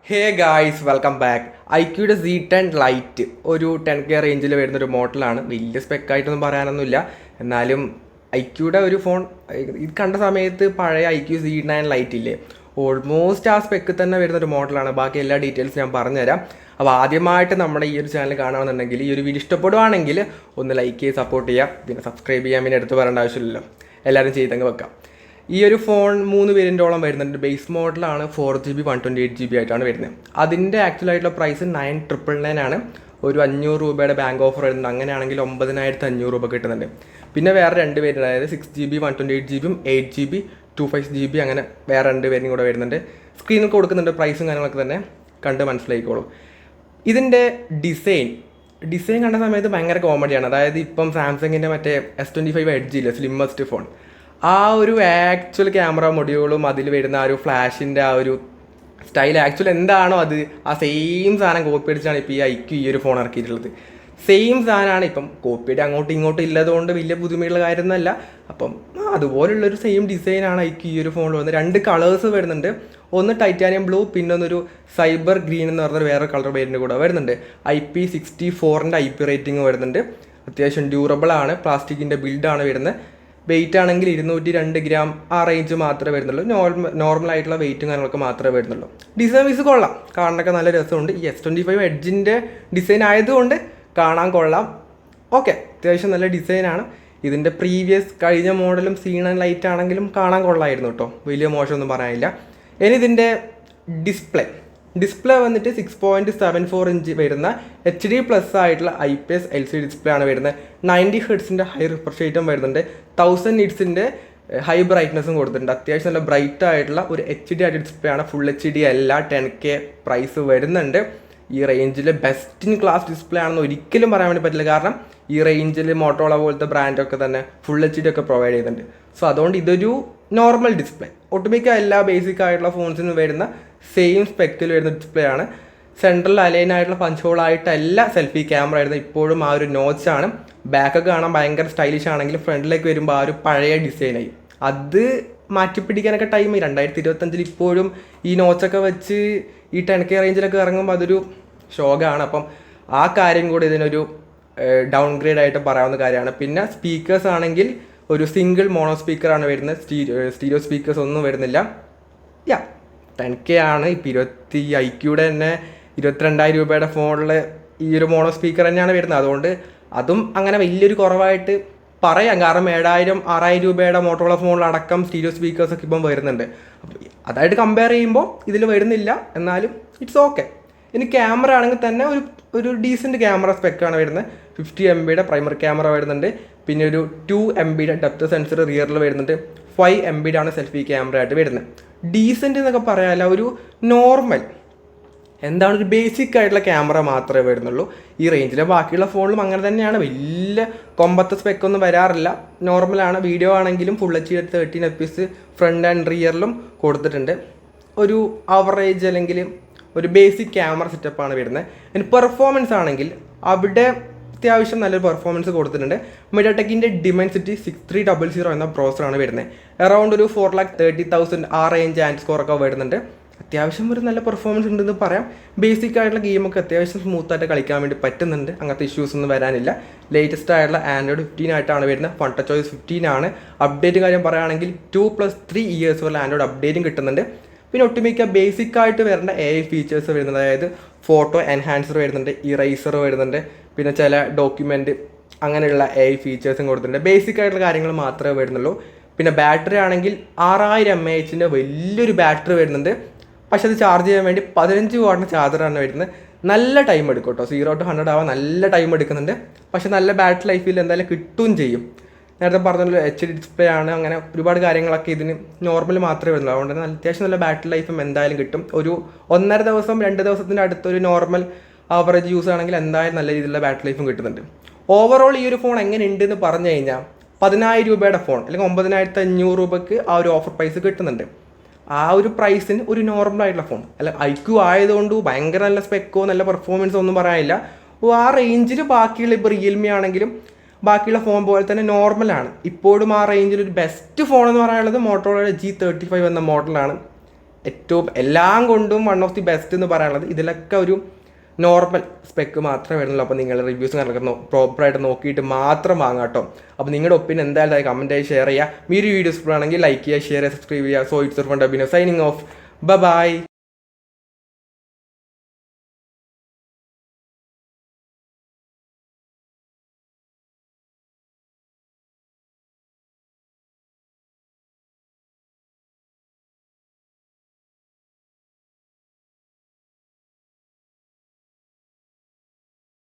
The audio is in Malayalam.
ഹേ ഗായ്സ് വെൽക്കം ബാക്ക്. ഐക്യൂയുടെ Z10 ലൈറ്റ് ഒരു 10K റേഞ്ചിൽ വരുന്നൊരു മോഡലാണ്. വലിയ സ്പെക്കായിട്ടൊന്നും പറയാനൊന്നുമില്ല. എന്നാലും ഐക്യൂയുടെ ഒരു ഫോൺ ഇത് കണ്ട സമയത്ത് പഴയ ഐക്യു Z9 ലൈറ്റ് ഇല്ലേ, ഓൾമോസ്റ്റ് ആ സ്പെക്ക് തന്നെ വരുന്നൊരു മോഡലാണ്. ബാക്കി എല്ലാ ഡീറ്റെയിൽസ് ഞാൻ പറഞ്ഞുതരാം. അപ്പോൾ ആദ്യമായിട്ട് നമ്മുടെ ഈ ഒരു ചാനൽ കാണുകയാണെന്നുണ്ടെങ്കിൽ ഈ ഒരു വീഡിയോ ഇഷ്ടപ്പെടുവാണെങ്കിൽ ഒന്ന് ലൈക്ക് ചെയ്ത് സപ്പോർട്ട് ചെയ്യുക. പിന്നെ സബ്സ്ക്രൈബ് ചെയ്യാൻ പിന്നെ എടുത്ത് പറയേണ്ട ആവശ്യമില്ലല്ലോ, എല്ലാവരും ചെയ്തങ്ങ് വെക്കാം. ഈ ഒരു ഫോൺ 3 വേരിയൻറ്റോളം വരുന്നുണ്ട്. ബേസ് മോഡലാണ് 4GB 128GB ആയിട്ടാണ് വരുന്നത്. അതിൻ്റെ ആക്ച്വലായിട്ടുള്ള പ്രൈസ് 9,999 ആണ്. ഒരു 500 രൂപയുടെ ബാങ്ക് ഓഫർ വരുന്നുണ്ട്. അങ്ങനെയാണെങ്കിൽ 9,500 രൂപ കിട്ടുന്നുണ്ട്. പിന്നെ വേറെ 2 വേരിയൻ്റ്, അതായത് 6GB 128GB 8GB 256GB അങ്ങനെ വേറെ 2 വേരിയൻ്റ് കൂടെ വരുന്നുണ്ട്. സ്ക്രീനിൽ കൊടുക്കുന്നുണ്ട്. പ്രൈസും കാര്യങ്ങളൊക്കെ തന്നെ കണ്ട് മനസ്സിലായിക്കോളൂ. ഇതിൻ്റെ ഡിസൈൻ കണ്ട സമയത്ത് ഭയങ്കര കോമഡിയാണ്. അതായത് ഇപ്പം സാംസങ്ങിൻ്റെ മറ്റേ S25 എഡ്ജ് ഇല്ല, സ്ലിമ്മസ്റ്റ് ഫോൺ, ആ ഒരു ആക്ച്വൽ ക്യാമറ മൊഡ്യൂളും അതിൽ വരുന്ന ആ ഒരു ഫ്ലാഷിൻ്റെ ആ ഒരു സ്റ്റൈൽ ആക്ച്വൽ എന്താണോ അത് ആ സെയിം സാധനം കോപ്പി അടിച്ചാണ് ഇപ്പോൾ ഈ ഐക്യു ഈ ഒരു ഫോൺ ഇറക്കിയിട്ടുള്ളത്. സെയിം സാധനമാണ്. ഇപ്പം കോപ്പിയുടെ അങ്ങോട്ടും ഇങ്ങോട്ടും ഇല്ലതുകൊണ്ട് വലിയ പുതുമയുള്ള കാര്യമൊന്നുമല്ല. അപ്പം അതുപോലുള്ളൊരു സെയിം ഡിസൈനാണ് ഐക്യു ഈ ഒരു ഫോണിൽ വന്നത്. 2 കളേഴ്സ് വരുന്നുണ്ട്. ഒന്ന് ടൈറ്റാനിയം ബ്ലൂ, പിന്നെ ഒന്നൊരു സൈബർ ഗ്രീൻ എന്ന് പറഞ്ഞൊരു വേറെ കളർ വേരിയൻ്റ് കൂടെ വരുന്നുണ്ട്. IP64 IP റേറ്റിംഗ് വരുന്നുണ്ട്. അത്യാവശ്യം ഡ്യൂറബിൾ ആണ്. പ്ലാസ്റ്റിക്കിൻ്റെ ബിൽഡാണ് വരുന്നത്. വെയിറ്റ് ആണെങ്കിൽ 202 ഗ്രാം ആ റേഞ്ച് മാത്രമേ വരുന്നുള്ളൂ. നോർമൽ ആയിട്ടുള്ള വെയിറ്റും കാര്യങ്ങളൊക്കെ മാത്രമേ വരുന്നുള്ളൂ. ഡിസൈൻ വൈസ് കൊള്ളാം, കാണാനൊക്കെ നല്ല രസമുണ്ട്. ഈ S25 എഡ്ജിൻ്റെ ഡിസൈൻ ആയതുകൊണ്ട് കാണാൻ കൊള്ളാം. ഓക്കെ, അത്യാവശ്യം നല്ല ഡിസൈനാണ്. ഇതിൻ്റെ പ്രീവിയസ് കഴിഞ്ഞ മോഡലും C9 ലൈറ്റ് ആണെങ്കിലും കാണാൻ കൊള്ളായിരുന്നു കേട്ടോ, വലിയ മോശമൊന്നും പറയാനില്ല. ഇനി ഇതിൻ്റെ ഡിസ്പ്ലേ വന്നിട്ട് 6.74 ഇഞ്ച് വരുന്ന HD+ ആയിട്ടുള്ള IPS LCD ഡിസ്പ്ലേ ആണ് വരുന്നത്. 90 ഹെർട്സിൻ്റെ ഹൈ റിഫ്രഷ് റേറ്റും വരുന്നുണ്ട്. 1000 നിറ്റ്സിൻ്റെ ഹൈ ബ്രൈറ്റ്നസ്സും കൊടുത്തിട്ടുണ്ട്. അത്യാവശ്യം നല്ല ബ്രൈറ്റ് ആയിട്ടുള്ള ഒരു HD ആയിട്ട് ഡിസ്പ്ലേ ആണ്. ഫുൾ HD അല്ല. 10K പ്രൈസ് വരുന്നുണ്ട്. ഈ റേഞ്ചിൽ ബെസ്റ്റ് ഇൻ ക്ലാസ് ഡിസ്പ്ലേ ആണെന്ന് ഒരിക്കലും പറയാൻ വേണ്ടി പറ്റില്ല. കാരണം ഈ റേഞ്ചിൽ മോട്ടോറോള പോലത്തെ ബ്രാൻഡൊക്കെ തന്നെ ഫുൾ HD ഒക്കെ പ്രൊവൈഡ് ചെയ്യുന്നുണ്ട്. സോ അതുകൊണ്ട് ഇതൊരു നോർമൽ ഡിസ്പ്ലേ, ഒട്ടുമിക്ക എല്ലാ ബേസിക് ആയിട്ടുള്ള ഫോൺസിനും വരുന്ന സെയിം സ്പെക്കിൽ വരുന്ന ഡിസ്പ്ലേ ആണ്. സെൻട്രൽ അലൈൻ ആയിട്ടുള്ള പഞ്ച് ഹോൾ ആയിട്ടല്ല സെൽഫി ക്യാമറ ആയിരുന്നു. ഇപ്പോഴും ആ ഒരു നോച്ചാണ്. ബാക്കൊക്കെ കാണാൻ ഭയങ്കര സ്റ്റൈലിഷ് ആണെങ്കിലും ഫ്രണ്ടിലേക്ക് വരുമ്പോൾ ആ ഒരു പഴയ ഡിസൈനായി. അത് മാറ്റിപ്പിടിക്കാനൊക്കെ ടൈമായി. 2025 ഇപ്പോഴും ഈ നോച്ചൊക്കെ വെച്ച് ഈ 10K റേഞ്ചിലൊക്കെ ഇറങ്ങുമ്പോൾ അതൊരു ഷോക്കാണ്. അപ്പം ആ കാര്യം കൂടി ഇതിനൊരു ഡൗൺ ഗ്രേഡ് ആയിട്ട് പറയാവുന്ന കാര്യമാണ്. പിന്നെ സ്പീക്കേഴ്സ് ആണെങ്കിൽ ഒരു സിംഗിൾ മോണോ സ്പീക്കറാണ് വരുന്നത്. സ്റ്റീരിയോ സ്പീക്കേഴ്സ് ഒന്നും വരുന്നില്ല. 10K ആണ്. ഇപ്പം ഐക്യൂടെ തന്നെ 22,000 രൂപയുടെ ഫോണിൽ ഈ ഒരു മോണോ സ്പീക്കർ തന്നെയാണ് വരുന്നത്. അതുകൊണ്ട് അതും അങ്ങനെ വലിയൊരു കുറവായിട്ട് പറയാം. കാരണം 7,000-6,000 രൂപയുടെ മോട്ടോറോള ഫോണിലടക്കം സ്റ്റീരിയോ സ്പീക്കേഴ്സൊക്കെ ഇപ്പം വരുന്നുണ്ട്. അപ്പോൾ അതായിട്ട് കമ്പയർ ചെയ്യുമ്പോൾ ഇതിൽ വരുന്നില്ല, എന്നാലും ഇറ്റ്സ് ഓക്കെ. ഇനി ക്യാമറ ആണെങ്കിൽ തന്നെ ഒരു ഡീസൻറ്റ് ക്യാമറ സ്പെക്കാണ് വരുന്നത്. 50 MB പ്രൈമറി ക്യാമറ വരുന്നുണ്ട്. പിന്നെ ഒരു 2 MB ഡെപ്ത് സെൻസർ റിയറിൽ വരുന്നുണ്ട്. 5 MB സെൽഫി ക്യാമറ ആയിട്ട് വരുന്നത്. ഡീസൻറ്റ് എന്നൊക്കെ പറയാമല്ല, ഒരു നോർമൽ എന്താണ് ഒരു ബേസിക് ആയിട്ടുള്ള ക്യാമറ മാത്രമേ വരുന്നുള്ളൂ ഈ റേഞ്ചിൽ. ബാക്കിയുള്ള ഫോണിലും അങ്ങനെ തന്നെയാണ്. വലിയ കൊമ്പത്തെ സ്പെക്കൊന്നും വരാറില്ല, നോർമലാണ്. വീഡിയോ ആണെങ്കിലും full HD 13 FPS front and റിയറിലും കൊടുത്തിട്ടുണ്ട്. ഒരു ആവറേജ് അല്ലെങ്കിൽ ഒരു ബേസിക് ക്യാമറ സെറ്റപ്പാണ് വരുന്നത്. ഇനി പെർഫോമൻസ് ആണെങ്കിൽ അവിടെ അത്യാവശ്യം നല്ലൊരു പെർഫോമൻസ് കൊടുത്തിട്ടുണ്ട്. MediaTekൻ്റെ Dimensity 6300 എന്ന പ്രോസറാണ് വരുന്നത്. അറൗണ്ട് ഒരു 4,30,000 ആ റേഞ്ച് ആൻഡ് സ്കോറൊക്കെ വരുന്നുണ്ട്. അത്യാവശ്യം ഒരു നല്ല പെർഫോമൻസ് ഉണ്ടെന്ന് പറയാം. ബേസിക് ആയിട്ടുള്ള ഗെയിമൊക്കെ അത്യാവശ്യം സ്മൂത്തായിട്ട് കളിക്കാൻ വേണ്ടി പറ്റുന്നുണ്ട്. അങ്ങനത്തെ ഇഷ്യൂസ് ഒന്നും വരാനില്ല. ലേറ്റസ്റ്റ് ആയിട്ടുള്ള Android 15 ആയിട്ടാണ് വരുന്നത്. FunTouchOS 15 ആണ്. അപ്ഡേറ്റ് കാര്യം പറയുകയാണെങ്കിൽ 2+3 ഇയേഴ്സ് വരെ ആൻഡ്രോയിഡ് അപ്ഡേറ്റും കിട്ടുന്നുണ്ട്. പിന്നെ ഒട്ടുമിക്ക ബേസിക് ആയിട്ട് വരേണ്ട AI ഫീച്ചേഴ്സ് വരുന്നത്, അതായത് ഫോട്ടോ എൻഹാൻസർ വരുന്നുണ്ട്, ഇറൈസർ വരുന്നുണ്ട്, പിന്നെ ചില ഡോക്യുമെൻറ്റ് അങ്ങനെയുള്ള AI ഫീച്ചേഴ്സും കൊടുത്തിട്ടുണ്ട്. ബേസിക് ആയിട്ടുള്ള കാര്യങ്ങൾ മാത്രമേ വരുന്നുള്ളൂ. പിന്നെ ബാറ്ററി ആണെങ്കിൽ 6000 mAh വലിയൊരു ബാറ്ററി വരുന്നുണ്ട്. പക്ഷെ അത് ചാർജ് ചെയ്യാൻ വേണ്ടി 15 വാട്ടിൻ്റെ ചാർജറാണ് വരുന്നത്. നല്ല ടൈം എടുക്കും കേട്ടോ. 0 to 100 ആവാൻ നല്ല ടൈം എടുക്കുന്നുണ്ട്. പക്ഷെ നല്ല ബാറ്ററി ലൈഫിൽ എന്തായാലും കിട്ടുകയും ചെയ്യും. നേരത്തെ പറഞ്ഞല്ലോ HD ഡിസ്പ്ലേ ആണ്. അങ്ങനെ ഒരുപാട് കാര്യങ്ങളൊക്കെ ഇതിന് നോർമൽ മാത്രമേ വരുന്നുള്ളൂ. അതുകൊണ്ട് തന്നെ അത്യാവശ്യം നല്ല ബാറ്ററി ലൈഫും എന്തായാലും കിട്ടും. ഒരു 1.5 ദിവസം 2 ദിവസത്തിൻ്റെ അടുത്തൊരു നോർമൽ ആവറേജ് യൂസ് ആണെങ്കിൽ എന്തായാലും നല്ല രീതിയിലുള്ള ബാറ്ററി ലൈഫും കിട്ടുന്നുണ്ട്. ഓവറോൾ ഈ ഒരു ഫോൺ എങ്ങനെ ഉണ്ടെന്ന് പറഞ്ഞു കഴിഞ്ഞാൽ 10,000 രൂപയുടെ ഫോൺ അല്ലെങ്കിൽ 9,500 രൂപയ്ക്ക് ആ ഒരു ഓഫർ പ്രൈസ് കിട്ടുന്നുണ്ട്. ആ ഒരു പ്രൈസിന് ഒരു നോർമൽ ആയിട്ടുള്ള ഫോൺ അല്ല, ഐക്യു ആയതുകൊണ്ട് ഭയങ്കര നല്ല സ്പെക്കോ നല്ല പെർഫോമൻസോ ഒന്നും പറയാനില്ല. ആ റേഞ്ചിൽ ബാക്കിയുള്ള ഇപ്പോൾ റിയൽമി ആണെങ്കിലും ബാക്കിയുള്ള ഫോൺ പോലെ തന്നെ നോർമലാണ്. ഇപ്പോഴും ആ റേഞ്ചിൽ ഒരു ബെസ്റ്റ് ഫോൺ എന്ന് പറയാനുള്ളത് മോട്ടോറോളയുടെ G35 എന്ന മോഡലാണ്. ഏറ്റവും എല്ലാം കൊണ്ടും വൺ ഓഫ് ദി ബെസ്റ്റ് എന്ന് പറയാനുള്ളത്. ഇതിലൊക്കെ ഒരു നോർമൽ സ്പെക്ക് മാത്രമേ വരുന്നുള്ളൂ. അപ്പോൾ നിങ്ങൾ റിവ്യൂസ് കാര്യങ്ങളൊക്കെ പ്രോപ്പറായിട്ട് നോക്കിയിട്ട് മാത്രം വാങ്ങാം കേട്ടോ. അപ്പോൾ നിങ്ങളുടെ ഒപ്പീനിയൻ എന്തായാലും കമൻറ്റായി ഷെയർ ചെയ്യുക. ഈ ഒരു വീഡിയോസ് ആണെങ്കിൽ ലൈക്ക് ചെയ്യുക, ഷെയർ ചെയ്യുക, സബ്സ്ക്രൈബ് ചെയ്യുക. സോ ഇറ്റ്സ് ഫ്രം ഡബിനോ സൈനിങ് ഓഫ്. ബൈ.